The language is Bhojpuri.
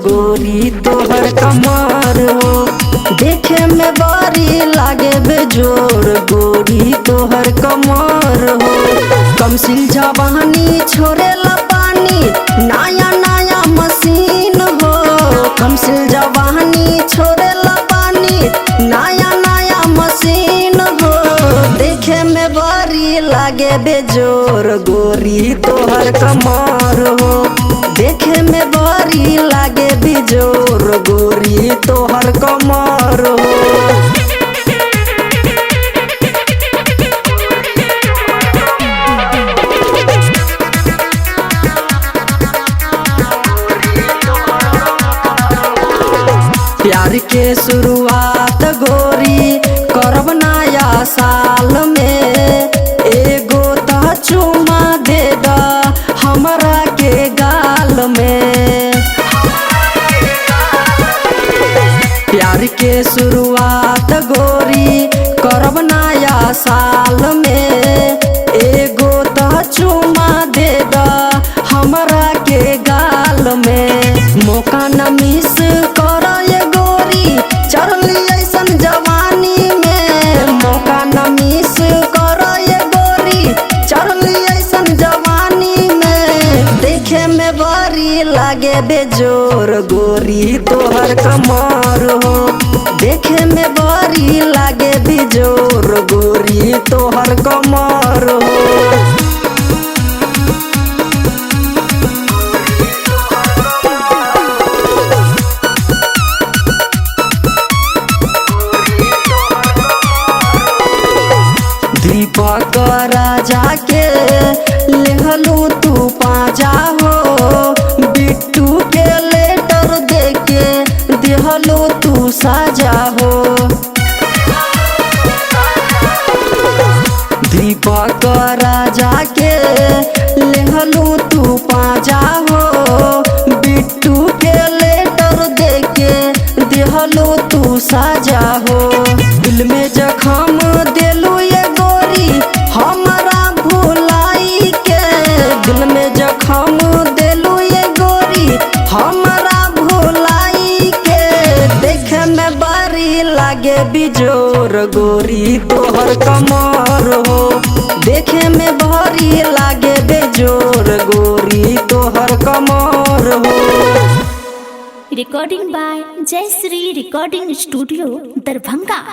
गोरी तोहर कमर हो। देखे में बारी लागे बेजोर गोरी तोहर कमर हो। कमसिल जवानी छोड़ेला पानी नया नया मशीन हो। कमसिल जवानी छोड़ेला पानी नया नया मशीन हो। देखे में बारी लागे बेजोर गोरी तोहर कमर हो। देखे में बारी लागे बेजोर गोरी तोहर कमर हो। प्यार के शुरुआत गोरी करब नया साल में। एगो त चुमा दे दा हमरा के गाल में। प्यार के शुरुआत गोरी करब नया साल में। एगो त चुमा दे दा हमरा के गाल में। मौका न मिस कर चढ़ली ऐसन जवानी में। मौका न मिस कर गोरी चढ़ली ऐसन जवानी में। देखे में बारी लागे बेजोर गोरी तोहर कमर हो। देखे में बारी लागे बेजोर गोरी तोहर कमर हो। दीपक राजा के लेहलू तू पाजा हो। बिट्टू के लेटर देके देहलू तू साजा हो। दीपक राजा के लेहलू तू पाजा हो। बिट्टू के लेटर देके देहलू तू साजा हो। दिल में जखम देलू हमरा भुलाई के। दिल में जखम देलू ये गोरी हमरा भुलाई के। देखे में बारी लागे बिजोर गोरी तोहर कमर हो। देखे में बारी लागे बेजोर गोरी तोहर कमर हो। Recording by Jayshree recording studio Darbhanga.